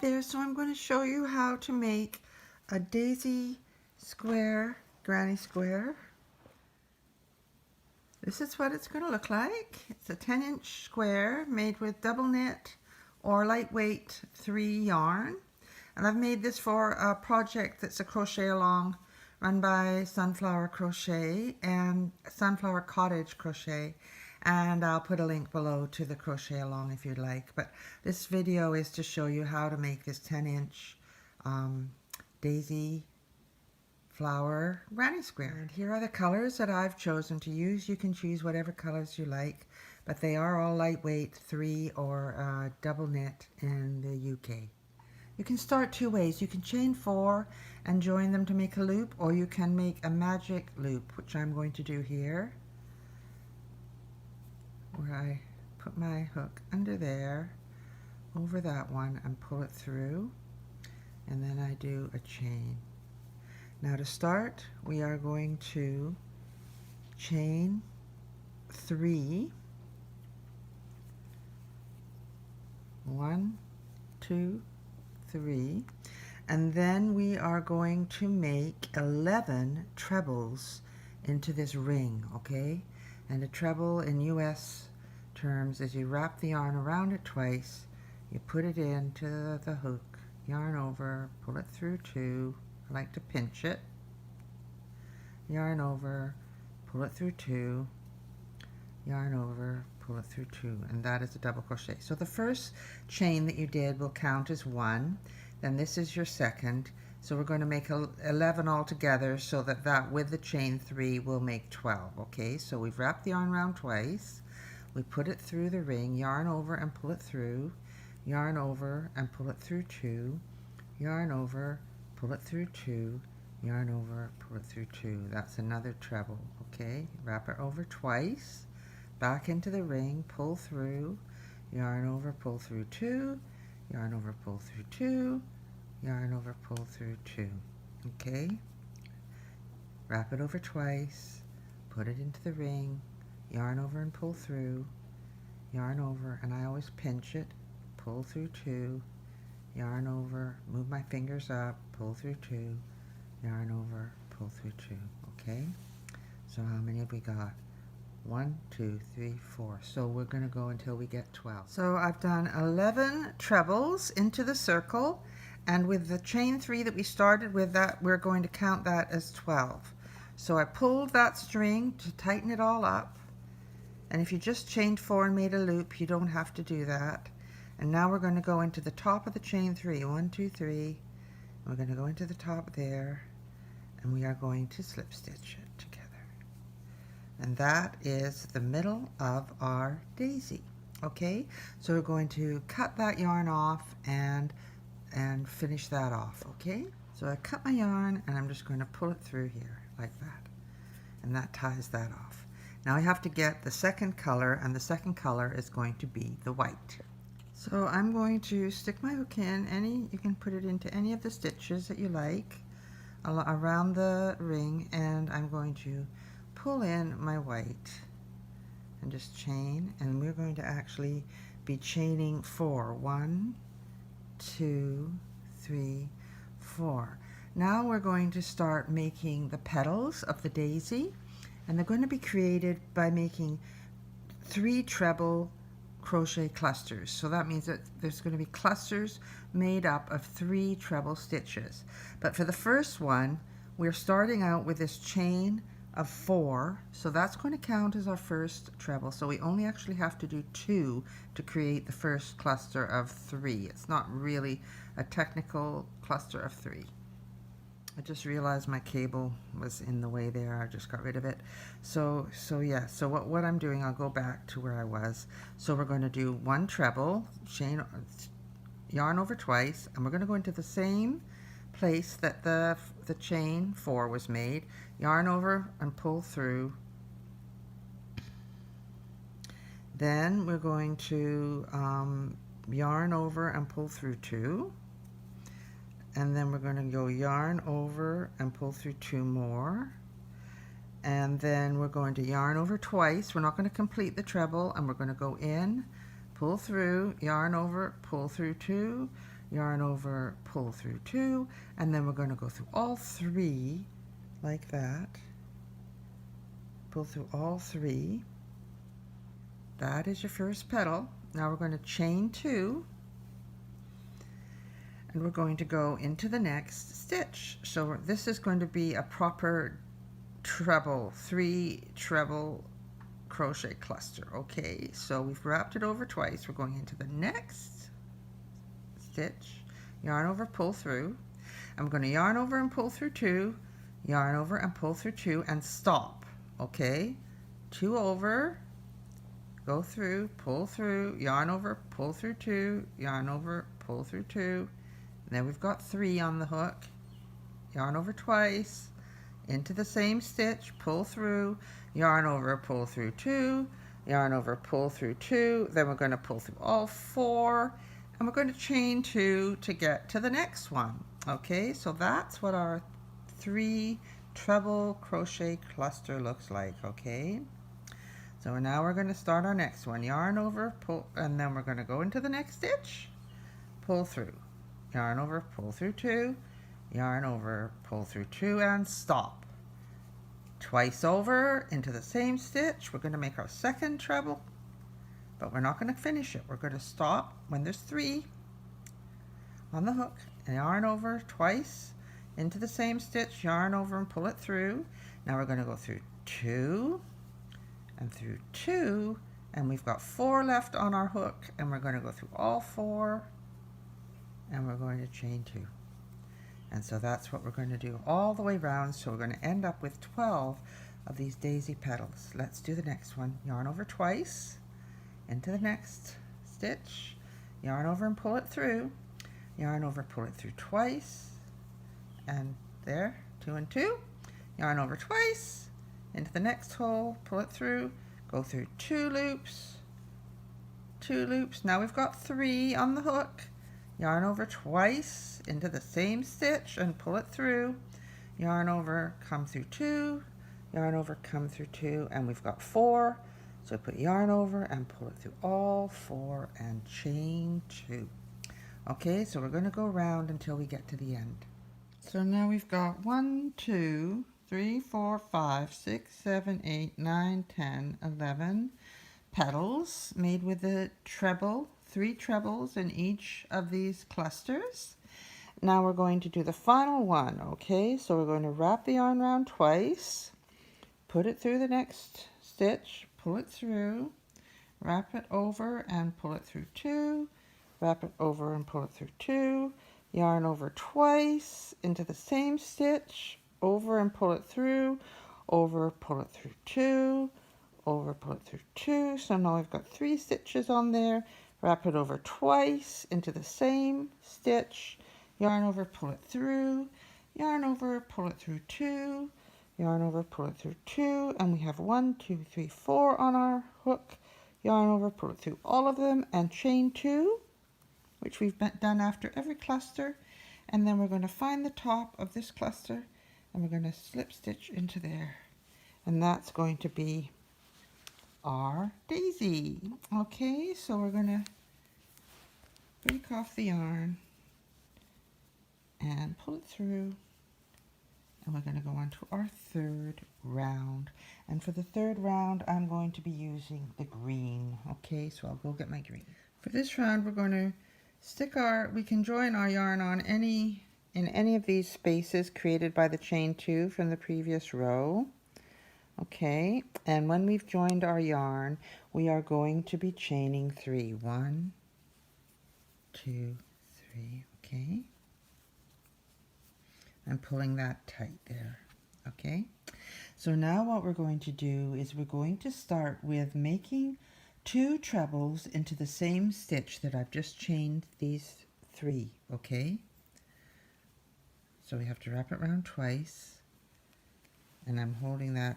there, so I'm going to show you how to make a daisy square, granny square. This is what it's going to look like. It's a 10-inch square made with double knit or lightweight 3 yarn. And I've made this for a project that's a crochet along run by Sunflower Crochet and Sunflower Cottage Crochet. And I'll put a link below to the crochet along if you'd like. But this video is to show you how to make this 10-inch daisy flower granny square. And here are the colors that I've chosen to use. You can choose whatever colors you like, but they are all lightweight 3 or double knit in the UK. You can start 2 ways. You can chain 4 and join them to make a loop, or you can make a magic loop, which I'm going to do here, where I put my hook under there, over that one, and pull it through, and then I do a chain. Now to start, we are going to chain 3, 1, 2, 3, and then we are going to make 11 trebles into this ring, okay? And a treble in US terms is you wrap the yarn around it twice, you put it into the hook, yarn over, pull it through 2, I like to pinch it, yarn over, pull it through 2, yarn over, pull it through 2, and that is a double crochet. So the first chain that you did will count as 1, then this is your second, so we're going to make 11 all together, so that with the chain 3 will make 12, okay? So we've wrapped the yarn around twice, we put it through the ring, yarn over and pull it through, yarn over and pull it through 2, yarn over, pull it through 2, yarn over, pull it through 2. That's another treble, okay? Wrap it over twice, back into the ring, pull through, yarn over, pull through 2, yarn over, pull through 2, yarn over, pull through 2, okay? Wrap it over twice, put it into the ring, yarn over and pull through, yarn over, and I always pinch it, pull through 2, yarn over, move my fingers up, pull through 2, yarn over, pull through 2, okay? So how many have we got? 1, 2, 3, 4. So we're going to go until we get 12. So I've done 11 trebles into the circle, and with the chain 3 that we started with, that we're going to count that as 12. So I pulled that string to tighten it all up, and if you just chained 4 and made a loop, you don't have to do that. And now we're going to go into the top of the chain 3. 1, 2, 3. We're going to go into the top there, and we are going to slip stitch it together. And that is the middle of our daisy, okay? So we're going to cut that yarn off and finish that off, okay? So I cut my yarn, and I'm just going to pull it through here like that, and that ties that off. Now I have to get the second color, and the second color is going to be the white. So I'm going to stick my hook in, you can put it into any of the stitches that you like around the ring, and I'm going to pull in my white and just chain, and we're going to actually be chaining 4. 1, 2, 3, 4. Now we're going to start making the petals of the daisy, and they're going to be created by making 3 treble crochet clusters. So that means that there's going to be clusters made up of 3 treble stitches. But for the first one, we're starting out with this chain of 4, so that's going to count as our first treble. So we only actually have to do 2 to create the first cluster of 3. It's not really a technical cluster of 3. I just realized my cable was in the way there. I just got rid of it. So yeah, so what I'm doing, I'll go back to where I was. So we're going to do 1 treble, chain, yarn over twice, and we're going to go into the same place that the chain 4 was made, yarn over and pull through. Then we're going to yarn over and pull through 2, and then we're going to go yarn over and pull through 2 more, and then we're going to yarn over twice. We're not going to complete the treble, and we're going to go in, pull through, yarn over, pull through 2, yarn over, pull through 2, and then we're going to go through all 3 like that. Pull through all 3. That is your first petal. Now we're going to chain 2, and we're going to go into the next stitch. So this is going to be a proper treble, 3 treble crochet cluster. Okay, so we've wrapped it over twice. We're going into the next stitch, yarn over, pull through, and we're going to yarn over and pull through 2, yarn over and pull through 2, and stop. Okay, 2 over, go through, pull through, yarn over, pull through 2, yarn over, pull through 2, and then we've got 3 on the hook, yarn over twice, into the same stitch, pull through, yarn over, pull through 2, yarn over, pull through 2, then we're going to pull through all 4, and we're going to chain 2 to get to the next one. Okay, so that's what our 3 treble crochet cluster looks like. Okay, so now we're going to start our next one. Yarn over, pull, and then we're going to go into the next stitch, pull through, yarn over, pull through 2, yarn over, pull through 2, and stop. Twice over into the same stitch. We're going to make our second treble, but we're not going to finish it. We're going to stop when there's 3 on the hook, and yarn over twice into the same stitch, yarn over and pull it through. Now we're going to go through 2 and through 2, and we've got 4 left on our hook, and we're going to go through all 4, and we're going to chain 2. And so that's what we're going to do all the way around. So we're going to end up with 12 of these daisy petals. Let's do the next one. Yarn over twice into the next stitch, yarn over and pull it through, yarn over, pull it through twice, and there, 2 and 2, yarn over twice into the next hole, pull it through, go through 2 loops, 2 loops. Now we've got 3 on the hook, yarn over twice into the same stitch and pull it through, yarn over, come through 2, yarn over, come through 2, and we've got 4. So put yarn over and pull it through all 4 and chain 2. Okay, so we're going to go around until we get to the end. So now we've got 1, 2, 3, 4, 5, 6, 7, 8, 9, 10, 11 petals made with a treble, 3 trebles in each of these clusters. Now we're going to do the final one. Okay, so we're going to wrap the yarn around twice, put it through the next stitch, pull it through, wrap it over and pull it through 2, wrap it over and pull it through 2, yarn over twice into the same stitch, over and pull it through, over, pull it through 2, over, pull it through 2. So now I've got 3 stitches on there, wrap it over twice into the same stitch, yarn over, pull it through, yarn over, pull it through 2, yarn over, pull it through 2, and we have 1, 2, 3, 4 on our hook, yarn over, pull it through all of them, and chain 2, which we've done after every cluster, and then we're going to find the top of this cluster, and we're going to slip stitch into there, and that's going to be our daisy. Okay, so we're going to break off the yarn and pull it through, and we're going to go on to our 3rd round. And for the 3rd round, I'm going to be using the green. Okay, so I'll go get my green. For this round, we're going to we can join our yarn on in any of these spaces created by the chain 2 from the previous row. Okay, and when we've joined our yarn, we are going to be chaining 3. 1, 2, 3, okay? I'm pulling that tight there, okay? So now what we're going to do is we're going to start with making 2 trebles into the same stitch that I've just chained these 3, okay? So we have to wrap it around twice, and I'm holding that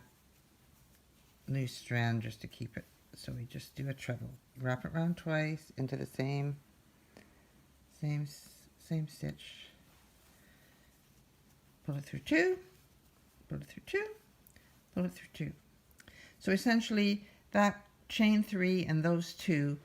loose strand just to keep it. So we just do a treble, wrap it around twice into the same stitch, pull it through 2, pull it through 2, pull it through 2. So essentially that chain 3 and those 2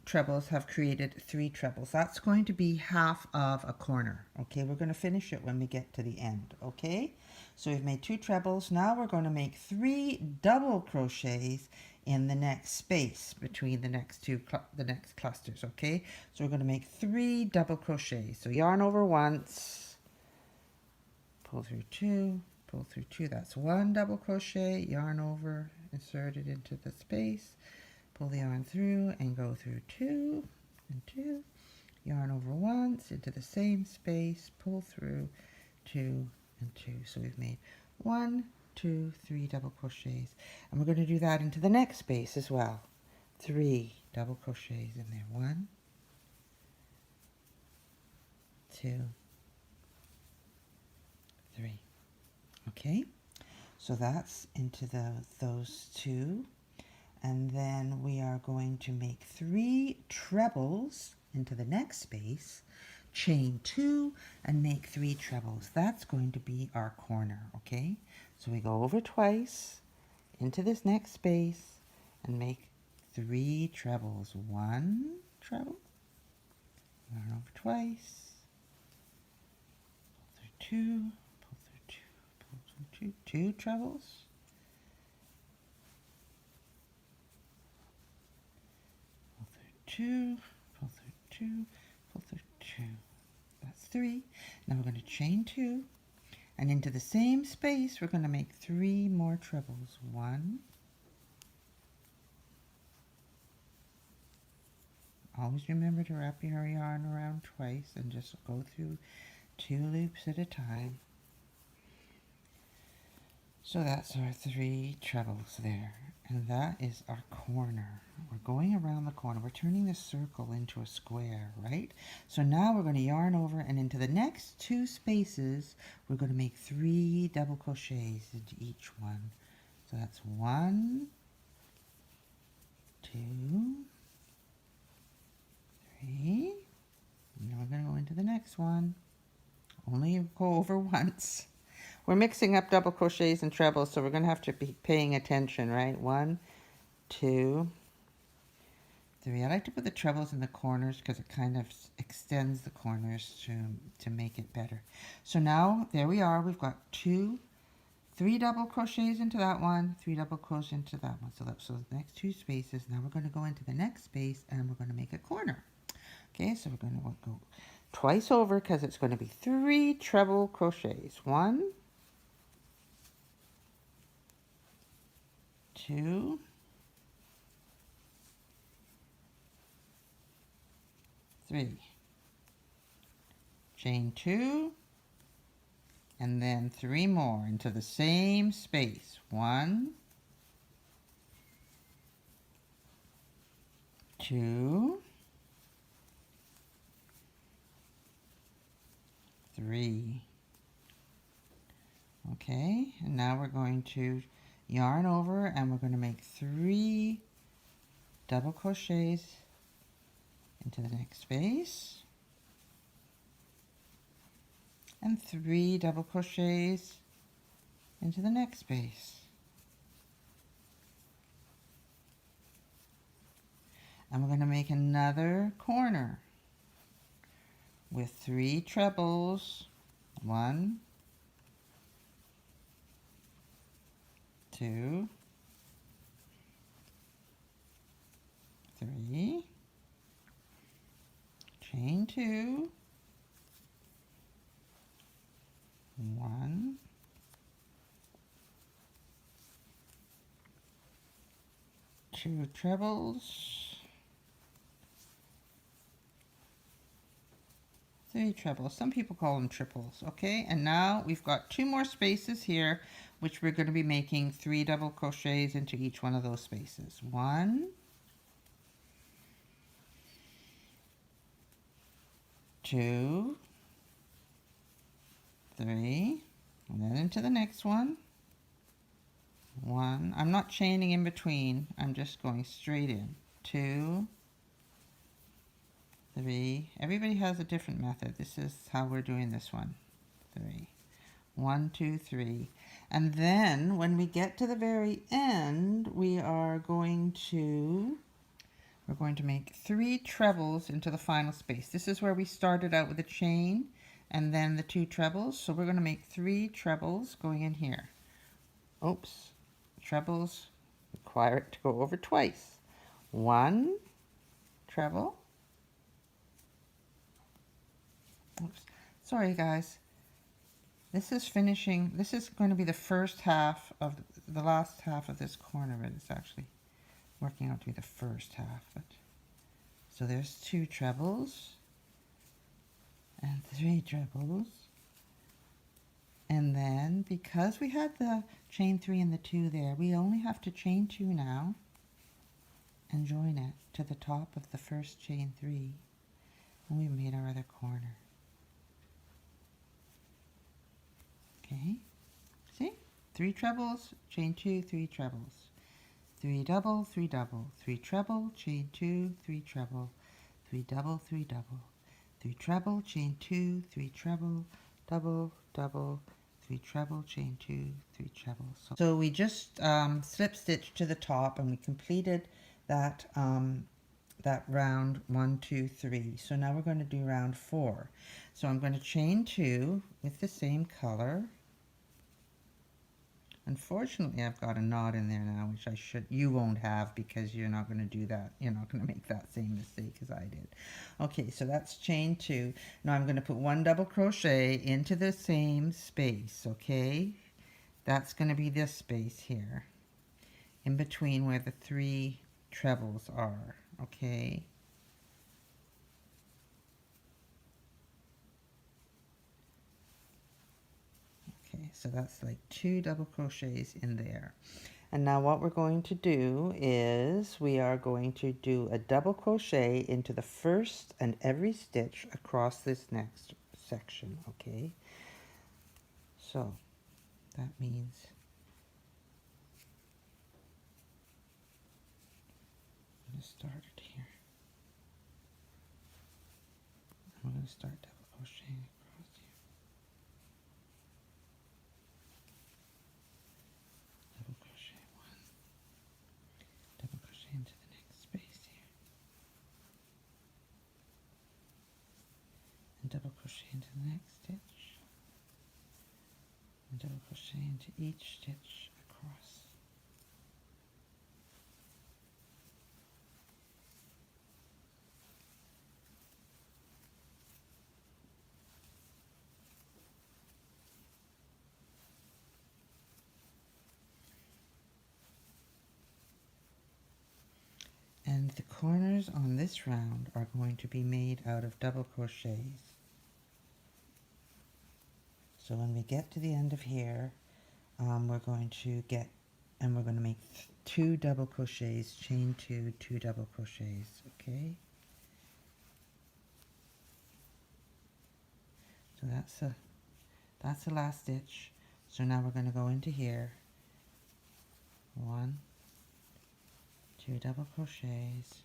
trebles have created 3 trebles. That's going to be half of a corner. Okay, we're going to finish it when we get to the end. Okay, so we've made 2 trebles. Now we're going to make 3 double crochets in the next space between the next clusters. Okay, so we're going to make 3 double crochets. So yarn over once, pull through 2, pull through 2. That's 1 double crochet, yarn over, insert it into the space, pull the yarn through and go through 2 and 2, yarn over once into the same space, pull through 2 and 2. So we've made 1, 2, 3 double crochets, and we're going to do that into the next space as well. 3 double crochets in there. 1, 2, 3. Okay, so that's into those 2. And then we are going to make 3 trebles into the next space, chain 2, and make 3 trebles. That's going to be our corner, okay? So we go over twice into this next space and make 3 trebles. 1 treble, yarn over twice, pull through 2, pull through 2, pull through 2, 2 trebles. Two, pull through 2, pull through 2. That's 3. Now we're going to chain 2, and into the same space we're going to make 3 more trebles. 1. Always remember to wrap your yarn around twice and just go through 2 loops at a time. So that's our 3 trebles there, and that is our corner. We're going around the corner. We're turning this circle into a square, right? So now we're going to yarn over, and into the next 2 spaces we're going to make 3 double crochets into each one. So that's 1, 2, 3. Now we're going to go into the next one. Only go over once. We're mixing up double crochets and trebles, so we're going to have to be paying attention, right? 1, 2, 3. I like to put the trebles in the corners because it kind of extends the corners to make it better. So now, there we are. We've got 3 double crochets into that one, 3 double crochets into that one. So the next 2 spaces. Now we're going to go into the next space, and we're going to make a corner. Okay, so we're going to go twice over because it's going to be 3 treble crochets. 1, 2, 3. Chain 2, and then 3 more into the same space. 1, 2, 3. Okay, and now we're going to yarn over, and we're going to make 3 double crochets into the next space, and 3 double crochets into the next space. And we're going to make another corner with 3 trebles. 1, 2, 3, chain 2, 1, 2 trebles, 3 trebles. Some people call them triples. Okay, and now we've got 2 more spaces here, which we're going to be making 3 double crochets into each one of those spaces. 1, 2, 3, and then into the next one. 1. I'm not chaining in between. I'm just going straight in. 2, 3. Everybody has a different method. This is how we're doing this one. 3. 1, 2, 3. And then when we get to the very end, we're going to we're going to make 3 trebles into the final space. This is where we started out with a chain and then the 2 trebles. So we're going to make 3 trebles going in here. Oops, trebles require it to go over twice. 1 treble. Oops, sorry guys. This is finishing, this is going to be the first half of the last half of this corner, but it's actually working out to be the first half. So there's 2 trebles and 3 trebles. And then because we had the chain 3 and the 2 there, we only have to chain 2 now and join it to the top of the first chain 3. And we've made our other corner. Okay, see? 3 trebles, chain 2, 3 trebles. 3 double, 3 double, 3 treble, chain 2, 3 treble, 3 double, 3 double, 3 treble, chain 2, 3 treble, double, double, 3 treble, chain 2, 3 treble. So we just slip stitched to the top and we completed that that round 1, 2, 3. So now we're going to do round 4. So I'm going to chain 2 with the same color. Unfortunately, I've got a knot in there now, which you won't have because you're not going to do that. You're not going to make that same mistake as I did. Okay, so that's chain 2. Now I'm going to put 1 double crochet into the same space, okay? That's going to be this space here, in between where the 3 trebles are, okay? Okay, so that's like 2 double crochets in there. And now what we're going to do is we are going to do a double crochet into the first and every stitch across this next section, okay? So that means I'm going to start it here. I'm going to start double crocheting across here. Double crochet 1. Double crochet into the next space here. And double crochet into the next stitch. And double crochet into each stitch across. And the corners on this round are going to be made out of double crochets. So when we get to the end of here, we're going to make 2 double crochets, chain 2, 2 double crochets, okay? So that's the last stitch. So now we're going to go into here. 1, 2 double crochets,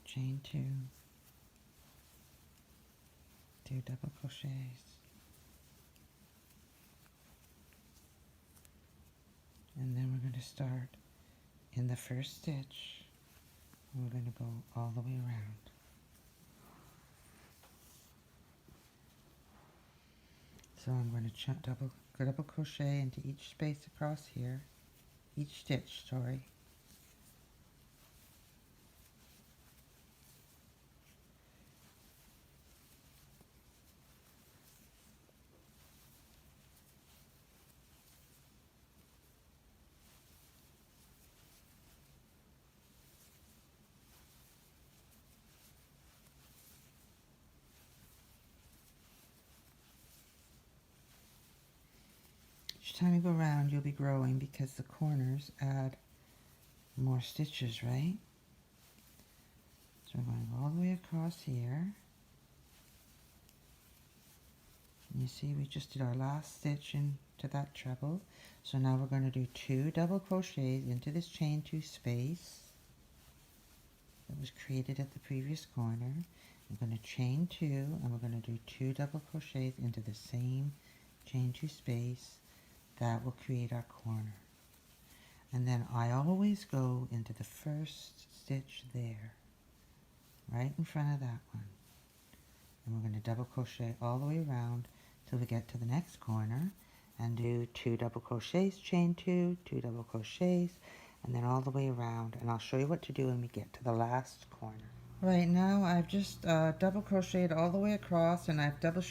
chain 2, 2 double crochets, and then we're going to start in the first stitch. We're going to go all the way around. So I'm going to double crochet into each space across here, each stitch, sorry. Each time you go around, you'll be growing because the corners add more stitches, right? So we're going all the way across here. And you see we just did our last stitch into that treble. So now we're going to do 2 double crochets into this chain 2 space that was created at the previous corner. We're going to chain 2 and we're going to do 2 double crochets into the same chain 2 space. That will create our corner. And then I always go into the first stitch there, right in front of that one. And we're going to double crochet all the way around till we get to the next corner and do 2 double crochets, chain 2, 2 double crochets, and then all the way around. And I'll show you what to do when we get to the last corner. Right now I've just double crocheted all the way across, and I've double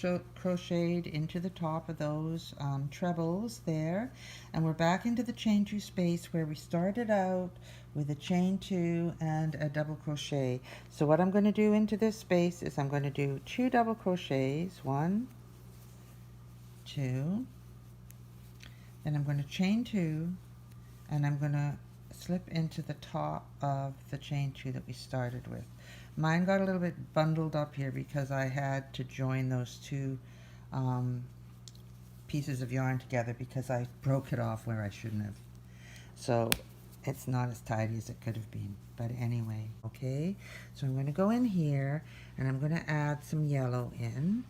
crocheted into the top of those trebles there, and we're back into the chain 2 space where we started out with a chain 2 and a double crochet. So what I'm going to do into this space is I'm going to do 2 double crochets, 1, 2, then I'm going to chain 2, and I'm going to slip into the top of the chain 2 that we started with. Mine got a little bit bundled up here because I had to join those 2 pieces of yarn together because I broke it off where I shouldn't have. So it's not as tidy as it could have been. But anyway, okay, so I'm going to go in here and I'm going to add some yellow in.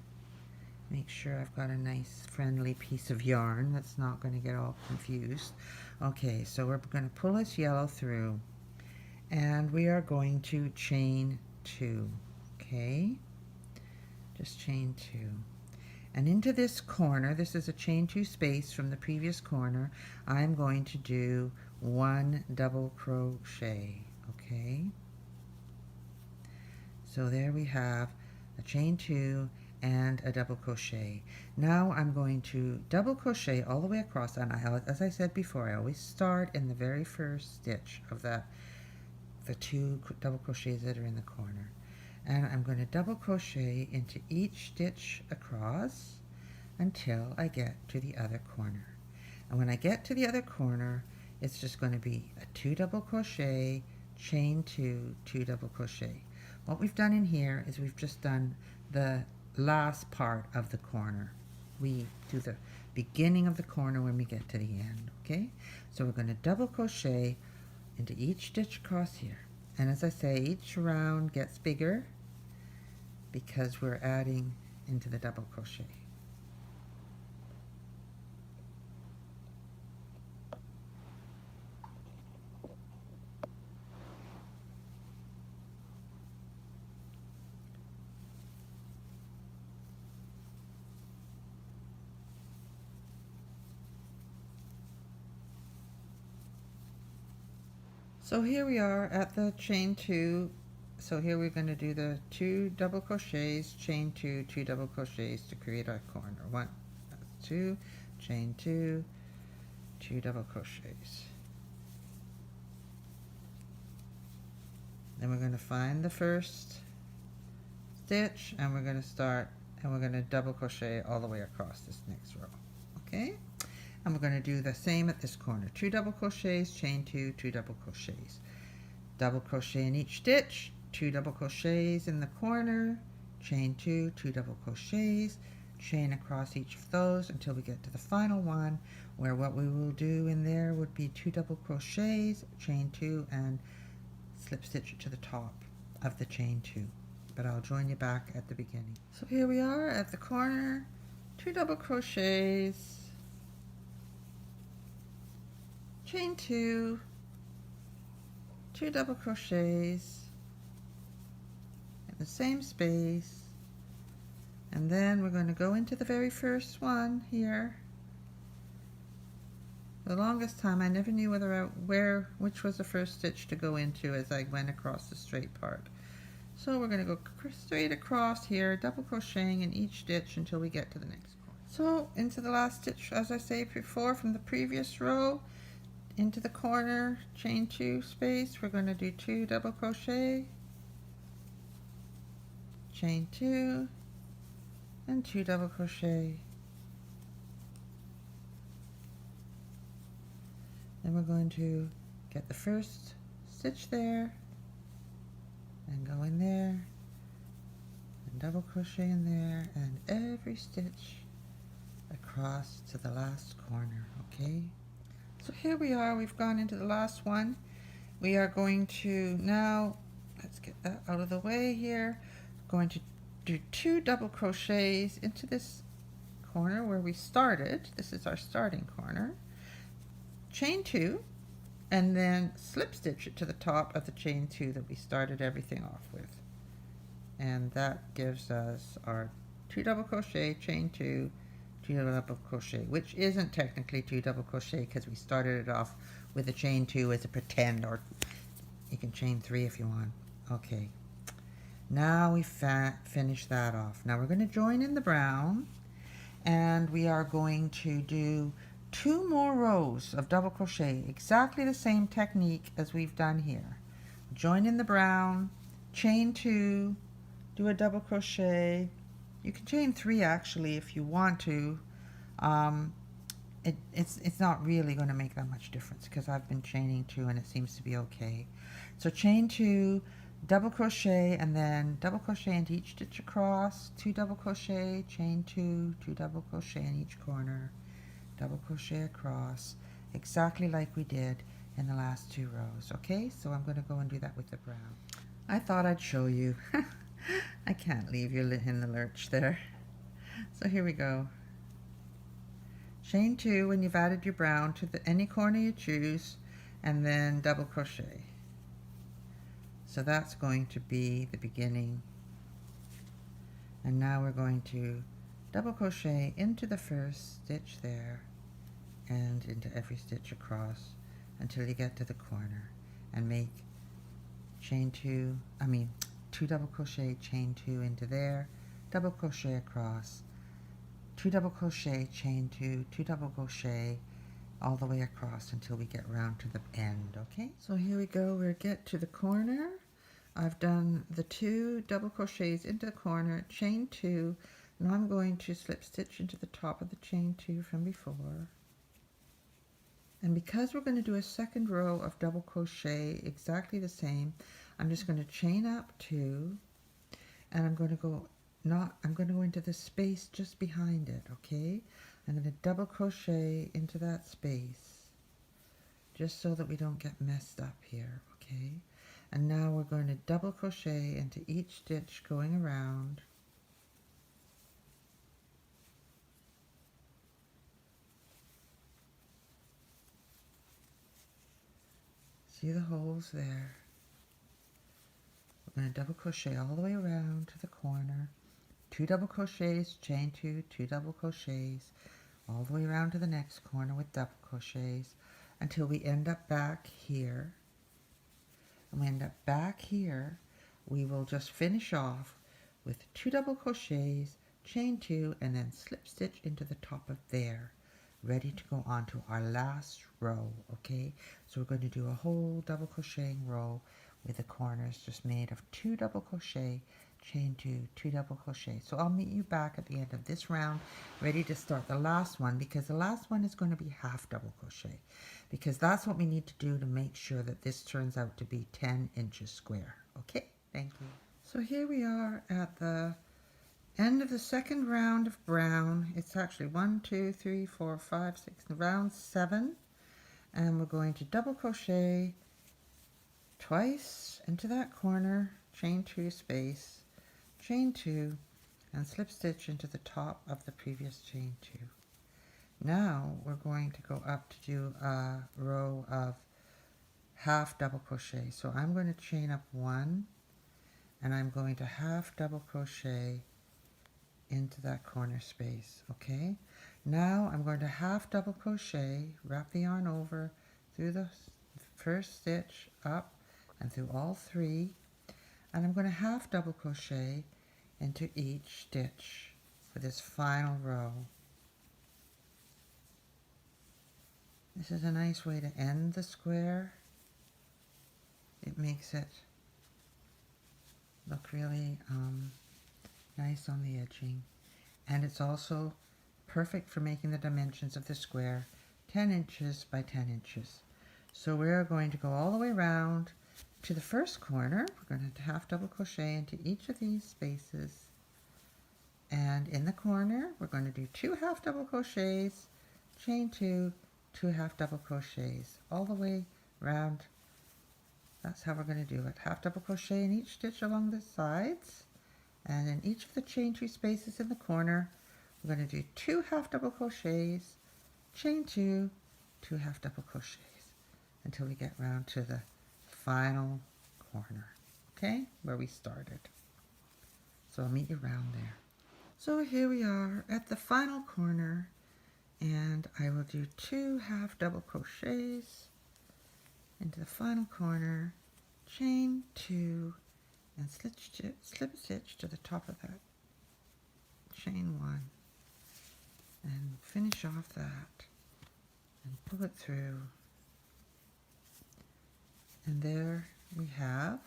Make sure I've got a nice friendly piece of yarn that's not going to get all confused. Okay, so we're going to pull this yellow through and we are going to chain 2, okay? Just chain 2. And into this corner, this is a chain 2 space from the previous corner, I'm going to do 1 double crochet, okay? So there we have a chain 2 and a double crochet. Now I'm going to double crochet all the way across, and as I said before, I always start in the very first stitch of the 2 double crochets that are in the corner, and I'm going to double crochet into each stitch across until I get to the other corner. And when I get to the other corner, it's just going to be a 2 double crochet, chain 2, 2 double crochet. What we've done in here is we've just done the last part of the corner. We do the beginning of the corner when we get to the end, okay? So we're going to double crochet into each stitch across here. And as I say, each round gets bigger because we're adding into the double crochet. So here we are at the chain 2. So here we're going to do the 2 double crochets, chain 2, 2 double crochets to create our corner. 1, 2, chain 2, 2 double crochets. Then we're going to find the first stitch and we're going to start, and we're going to double crochet all the way across this next row, okay? And we're going to do the same at this corner. 2 double crochets, chain 2, 2 double crochets. Double crochet in each stitch, 2 double crochets in the corner, chain 2, 2 double crochets, chain across each of those until we get to the final one, where what we will do in there would be 2 double crochets, chain 2, and slip stitch to the top of the chain 2. But I'll join you back at the beginning. So here we are at the corner, 2 double crochets, chain 2, 2 double crochets in the same space, and then we're going to go into the very first one here. For the longest time I never knew which was the first stitch to go into as I went across the straight part. So we're going to go straight across here, double crocheting in each stitch until we get to the next one. So into the last stitch, as I said before, from the previous row, into the corner, chain 2 space, we're going to do 2 double crochet, chain 2, and 2 double crochet. Then we're going to get the first stitch there and go in there and double crochet in there, and every stitch across to the last corner, okay? So here we are, we've gone into the last one. We are going to now, let's get that out of the way here, going to do 2 double crochets into this corner where we started. This is our starting corner. Chain 2, and then slip stitch it to the top of the chain 2 that we started everything off with. And that gives us our 2 double crochet, chain 2, 2 double crochet, which isn't technically 2 double crochet because we started it off with a chain 2 as a pretend, or you can chain 3 if you want. Okay, now we finish that off. Now we're going to join in the brown, and we are going to do 2 more rows of double crochet, exactly the same technique as we've done here. Join in the brown, chain 2, do a double crochet. You can chain 3 actually if you want to. It's not really going to make that much difference because I've been chaining 2 and it seems to be okay. So chain 2, double crochet, and then double crochet into each stitch across, 2 double crochet, chain 2, 2 double crochet in each corner, double crochet across, exactly like we did in the last 2 rows. Okay, so I'm going to go and do that with the brown. I thought I'd show you. I can't leave you in the lurch there. So here we go. Chain 2 when you've added your brown to any corner you choose, and then double crochet. So that's going to be the beginning. And now we're going to double crochet into the first stitch there and into every stitch across until you get to the corner, and make chain 2 double crochet, chain 2 into there, double crochet across, 2 double crochet, chain 2, 2 double crochet all the way across until we get round to the end. Okay, so here we go. We'll get to the corner. I've done the 2 double crochets into the corner, chain 2. Now I'm going to slip stitch into the top of the chain 2 from before. And because we're going to do a second row of double crochet exactly the same, I'm just going to chain up 2, and I'm going to go into the space just behind it. Okay, I'm going to double crochet into that space just so that we don't get messed up here. Okay, and now we're going to double crochet into each stitch going around. See the holes there? We're going to double crochet all the way around to the corner, 2 double crochets, chain 2, 2 double crochets, all the way around to the next corner with double crochets until we end up back here. And we end up back here, we will just finish off with 2 double crochets, chain 2, and then slip stitch into the top of there, ready to go on to our last row. Okay, so we're going to do a whole double crocheting row with the corners just made of 2 double crochet, chain 2, 2 double crochet. So I'll meet you back at the end of this round, ready to start the last one, because the last one is going to be half double crochet, because that's what we need to do to make sure that this turns out to be 10 inches square. Okay, thank you. So here we are at the end of the second round of brown. It's actually 1, 2, 3, 4, 5, 6, round 7, and we're going to double crochet twice into that corner, chain 2 space, chain 2, and slip stitch into the top of the previous chain 2. Now we're going to go up to do a row of half double crochet. So I'm going to chain up 1, and I'm going to half double crochet into that corner space. Okay, now I'm going to half double crochet, wrap the yarn over through the first stitch up and through all 3, and I'm going to half double crochet into each stitch for this final row. This is a nice way to end the square. It makes it look really nice on the edging, and it's also perfect for making the dimensions of the square 10 inches by 10 inches. So we're going to go all the way around to the first corner. We're going to half double crochet into each of these spaces, and in the corner we're going to do 2 half double crochets, chain 2, 2 half double crochets all the way around. That's how we're going to do it. Half double crochet in each stitch along the sides, and in each of the chain 2 spaces in the corner we're going to do 2 half double crochets, chain 2, 2 half double crochets, until we get around to the final corner, okay, where we started. So I'll meet you around there. So here we are at the final corner, and I will do 2 half double crochets into the final corner, chain 2, and slip stitch to the top of that, chain 1, and finish off that and pull it through, and there we have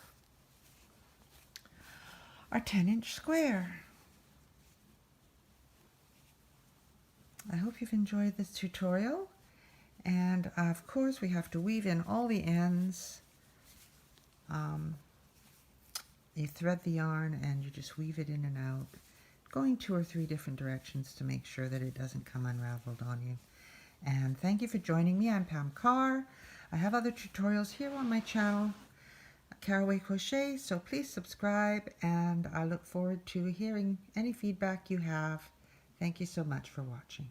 our 10-inch square. I hope you've enjoyed this tutorial, and of course we have to weave in all the ends. You thread the yarn and you just weave it in and out, going 2 or 3 different directions to make sure that it doesn't come unraveled on you. And thank you for joining me. I'm Pam Carr. I have other tutorials here on my channel, Caraway Crochet, so please subscribe, and I look forward to hearing any feedback you have. Thank you so much for watching.